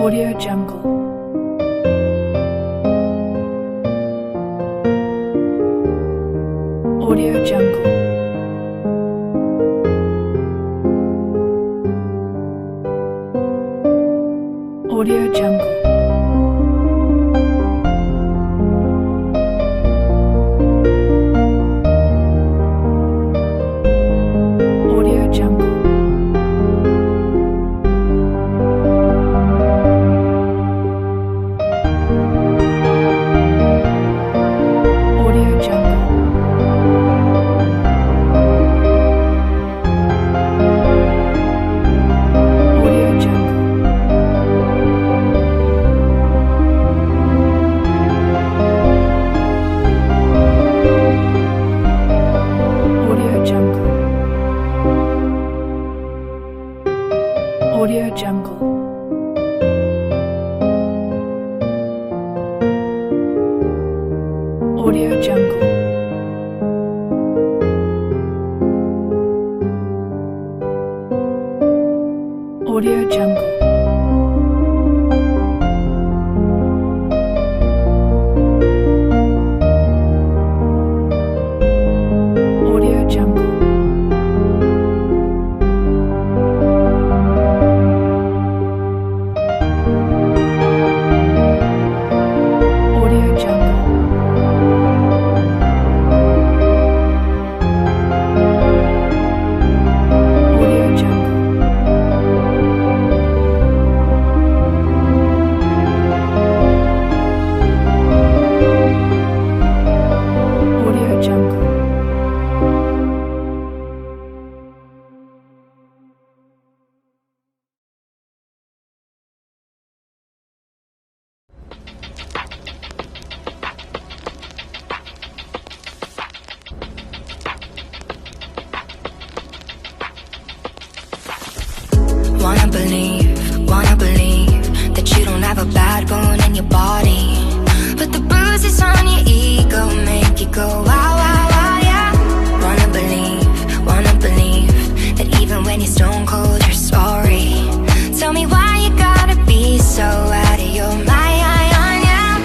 Audio Jungle. Audio Jungle. Audio Jungle. Audio Jungle. Audio Jungle. Audio Jungle. Audio Jungle. Audio Jungle. Audio Jungle. Audio Jungle. Audio Jungle. Audio Jungle. Audio Jungle. Audio Jungle. Wanna believe that you don't have a bad bone in your body, but the bruises on your ego make you go wow, wow, wow, yeah. Wanna believe that even when you're stone cold, you're sorry. Tell me why you gotta be so out of your mind, yeah.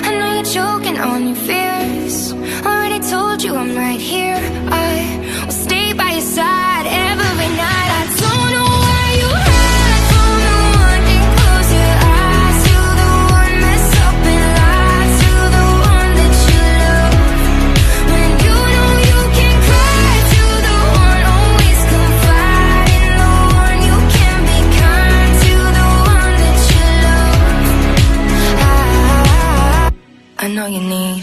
I know you're choking on your fears. Already told you I'm right here. I will stay by your side every night. I don't know why you hide from the one and close your eyes to the one mess up and lie to the one that you love. When you know you can cry to the one always confide in the one you can be kind to the one that you love. I know you need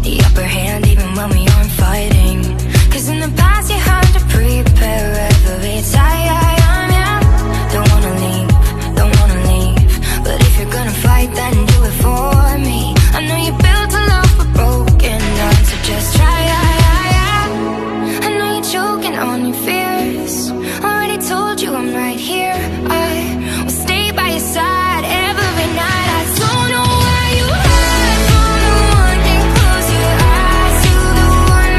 the upper hand even when we aren't fighting. Cause in the past you had to prepare every time, yeah. Don't wanna leave, but if you're gonna fight then do it for me. I know you built a love for broken hearts, so just try, yeah. I know you're choking on your fears. Already told you I'm right here. I will stay by your side every night. I don't know why you hide from the one and close your eyes to the one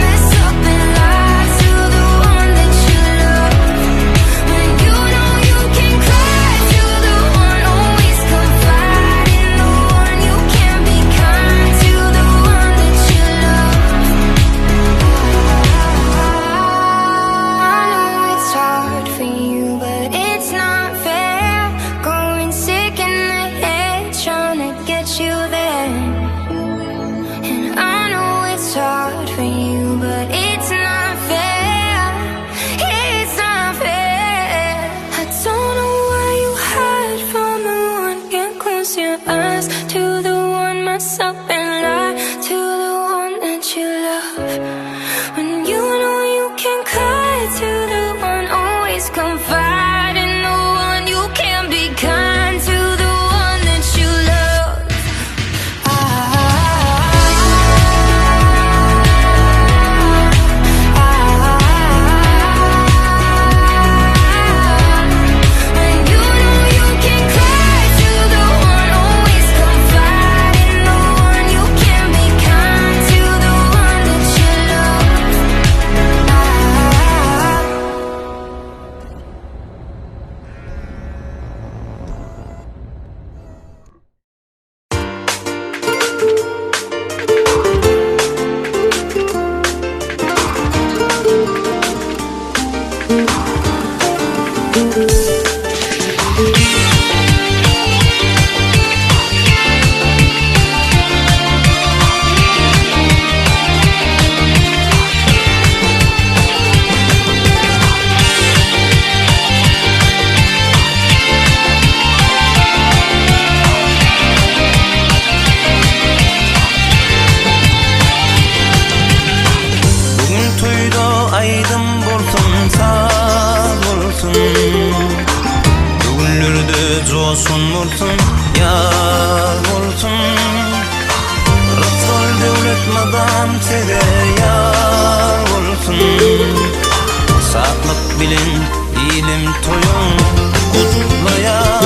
olsun murtun yar olsun. Rıfkıl devlet madam sede yar olsun. Sağlık bilin ilim toyun kutlayar.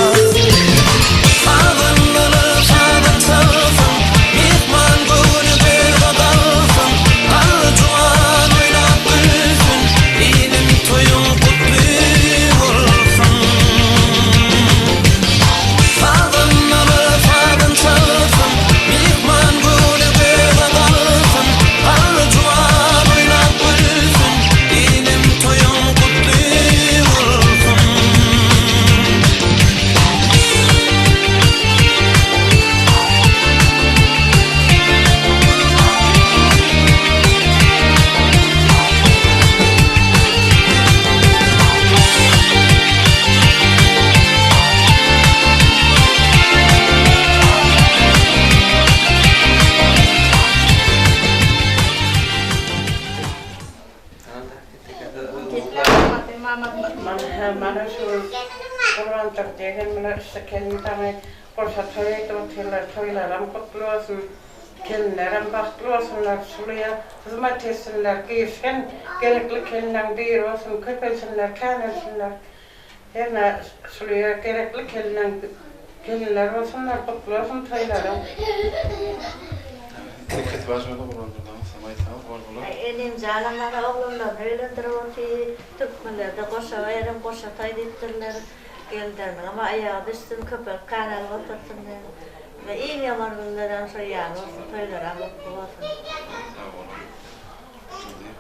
Ağınları sağdan salsın, mihman gönlü bir kadalsın. Arı cuan oynap gülsün, ilim toyun kutlu olsun. Ağınları sağdan salsın, mihman gönlü bir kadalsın. Arı cuan oynap gülsün, ilim toyun kutlu olsun. Mana şu Kurban taktiğin bile işte kendi tane korsa toylarım kutlu olsun. Kendilerim bahtlı olsunlar, suluya hizmet etsinler, giysin, gerekli kendinden bir olsun, köpelsinler, kenetsinler. Her suluya gerekli kendiler olsunlar, kutlu olsun toylarım. Dikkat var şöyle buradan samay sağ var burada. Enim zalanlara oğlumlar öğlendirir ki Türkmenlerde koşa verim koşa taydettirler geldiler ama ayağı düşsün köpek kanal otursunlar ve iyi yaman günlerden sonra yani olsun toylara mutlu olsun.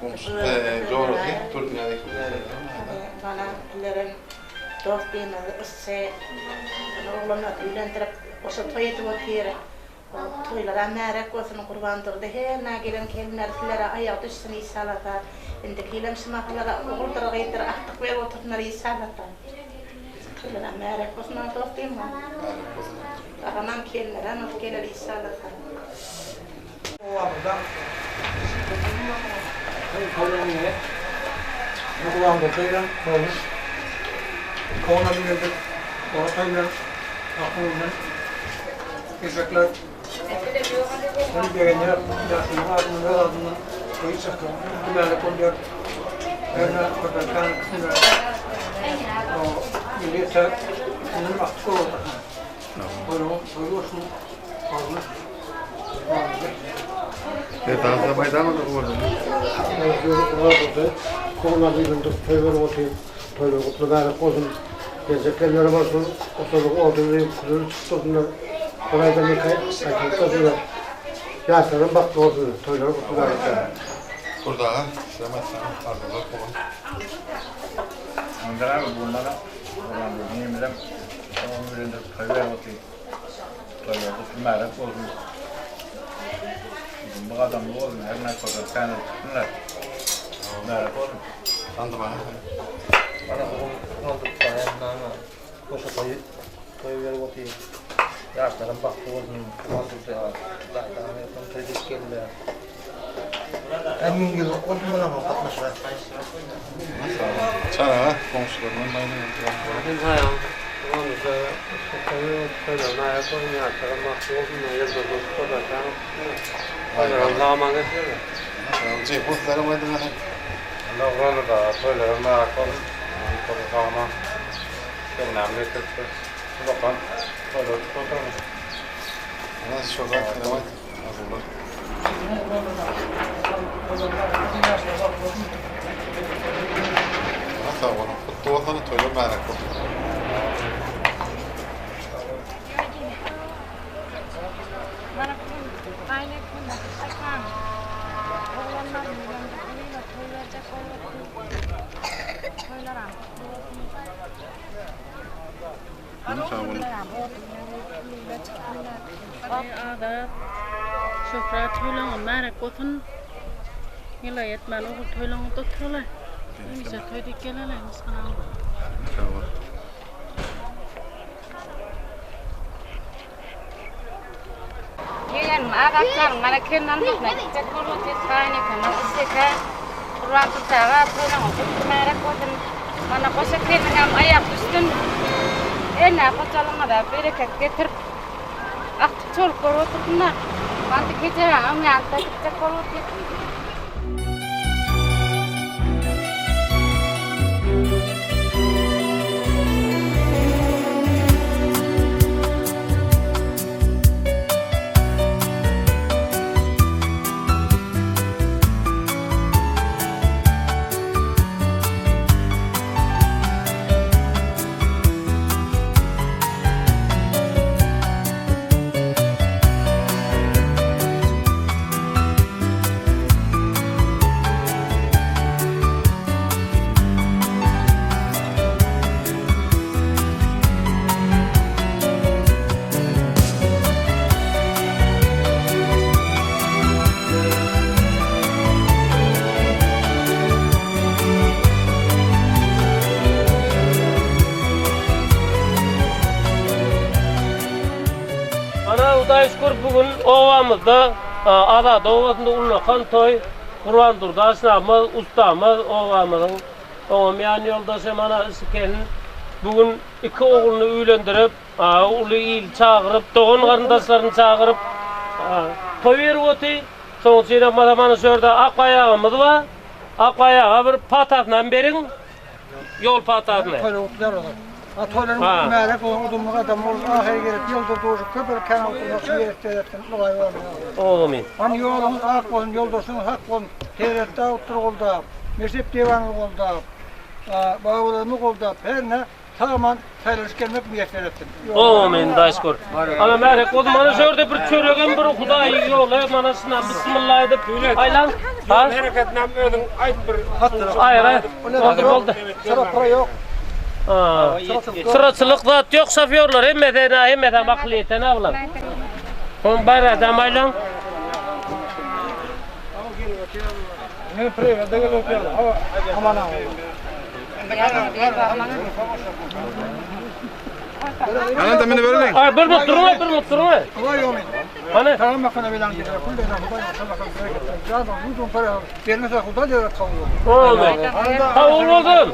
Komşu doğru değil, Türkiye'deki Bana ileri dost beni isse oğlumlar öğlendirip koşa toy edip oturuyor. Toylara merek olsun kurbandır de her nagilen kelimler filere ayağı düşsün isalata. Indi kilim sımaklara oğuldur gaydır ahtık ve otursunlar isalata. Toylara merek olsun dost değil mi? Ağaman kelimlere not gelir isalata. Kulağımda teylen olmuş. Kovana binirdik. O teylen aklımdan. Gezekler. Hani bir yere yakınlığı ardından koyu sakın. Kulağına konuyor. Öyle kodarken kısımda. O milliyete kısımın aktif oldu. Böyle olsun. Olmuş. daha maydan mı burada? Kovana binirdik. Teylen olsun. Teylen kulağına olsun. Gezekler olsun. Oturduğu olduğunu kulağını çıktığında. Orada bir kayıtlasınlar. Yaşlarım baktı olsun, toyları kutlular etler. Burada samay sağ ardılar falan. Ondan abi bunlara neyimden onun üzerinde toylar otayım. Toylar kutlular olsun. Bu adam bu olsun, her ne kadar kanı tutsunlar. Merak olun. Anladım ha. Bana olduk dayanlarına koşa toyları otayım. Yaşlarım baktı olsun, olduk da zaten teydik geldiler. Emin gibi oldum ama katmışlar. Çana ha, komşularından maydan yaptılar. Benim hayal, onu da toylarına ayak koyun yaşlarım baktı olsun, yazı dostu da kanı toylarım lağman getiriyorlar. Cihbuzlara maydan ha. Allah oranı da toylara merak olun. Toylarına önemli kısmı. Bakan toyları tutamaz. Nasıl çok rahat kalamaydı. Hazırlar. Nasıl var? Kutlu vatanı toylar merak oldu. Ada sofra toylang merak olsun. Nilai etman o toylang itu terlah. Ini bisa toy dikelah lah sekarang. Kian ada kan mana kian nanti nak cek dulu cek ni kan nak cek kan. Ruang tu cara toylang itu merak olsun. Mana kau sekian ngam ayam pustun. ne kocalığa da bereket getirip aktif çoluk görüp otursunlar. Ben de gece yanında gidecek olur diye. Udayşkur bugün ovamızda, Adada ovasında ulunakan toy, Kur'an Durdaş'namız, ustamız ovamızın, oğamayan yoldaşım ana Isken'in bugün iki oğlunu üylendirip, ulu il çağırıp, doğun karındaşlarını çağırıp, toy verip otu, sonuçta madamanı şurada ak ayağımız var, ak ayağa bir patatla verin, yol patatla. Toyların mərək olan udumluq adam olur, ahir gelip yolda doğru köpür kanal olmak seyrettirirken olay var. Oğlum. Hani yolunuz ak olun, yoldasınız hak olun, seyrettiği oturuk oldu, mezhep divanlık oldu, bağırlık oldu, her ne tamamen sayılış gelmek müyesser ettim. Oğlum, daşkur. Ama mərək o zaman şöyle bir çöregen bir Hudayi yolu, manasına bismillah edip aylan. Bereketinden ödün ayt bir hattır. Hayır, oldu. Sıra para yok. Sıraçılık zat yok, şoförler hemmeden makliyeten avlan. On bayrağı aylan. Ne preve de geliyor ki? Aman aman. Ana da beni verin. Ay bir mut durma. Vay yomin. Hani? Tamam bakana bilen gider. Kullu da Hudayi sallallahu aleyhi ve sellem. Canım uzun para vermese Hudayi da kalıyor. Oğlum. Tavul oldun.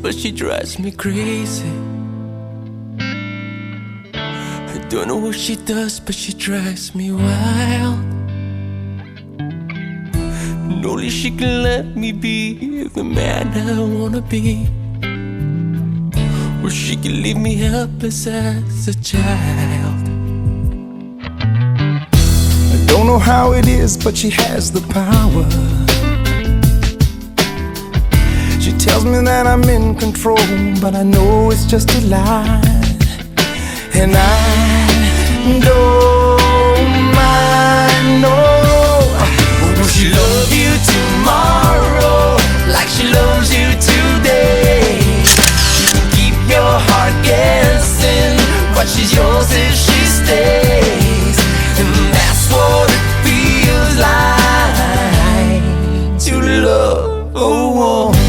But she drives me crazy. I don't know what she does, but she drives me wild. And only she can let me be the man I wanna be. Or she can leave me helpless as a child. I don't know how it is, but she has the power. She tells me that I'm in control, but I know it's just a lie. And I don't mind, no. Will she love you tomorrow like she loves you today? She can keep your heart guessing, but she's yours if she stays. And that's what it feels like to love a woman.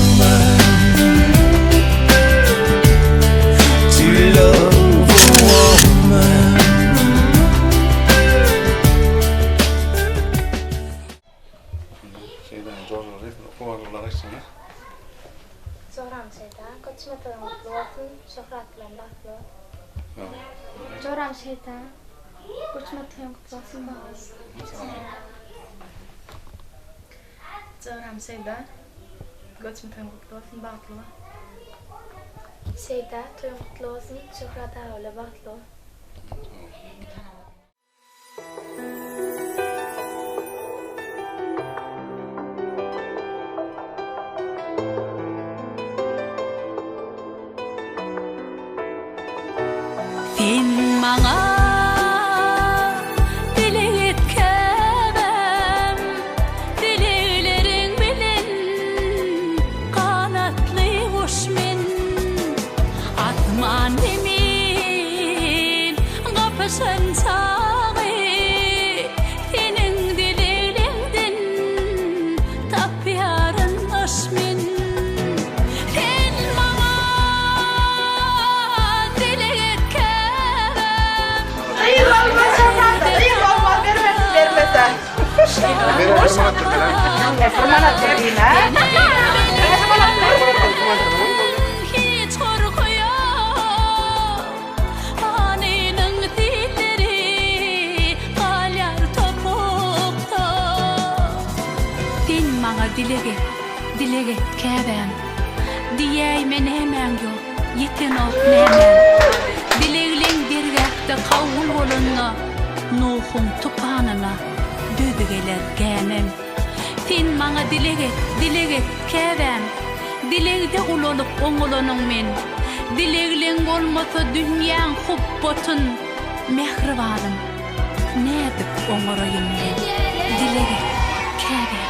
Zoram şeyda, koçmatın mutlu olsun, şöhret bilen baklı. Zoram şeyda, koçmatın mutlu olsun, Zoram şeyda, koçmatın mutlu olsun, baklı. Şeyda, toyun mutlu olsun, şöhret öyle baklı. Sen maňa dilet käbem, dilekleriň bilen kanatly guşmen, atman emin gapyşyn sagy, senin dilekleriňden tapýaryn aşmen. Hiç korku yok, aninin dilleri kalyar topukta. Sen maňa dilege käbem, diýäýmen hemen ýok, ýeten ok nämen. Dilegleň dergäkde kawul bolanyna, Nuhun tupanyna dödügeler gämem. Sen maňa dilege käbem, dilegde ulanyp oňulanyň men. Dilegleň bolmasa dünýäň hubbotun mehribanym. Nädip oňarayım men, dilege käbem.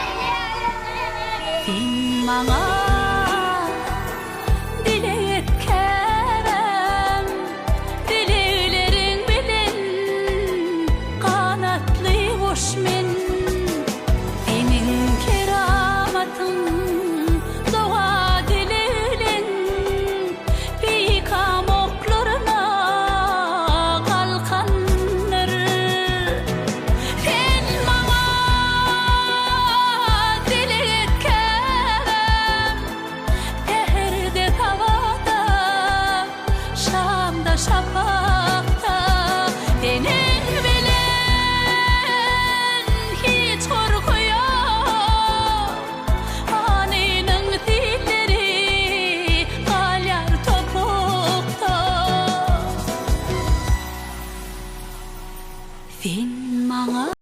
Sen maňa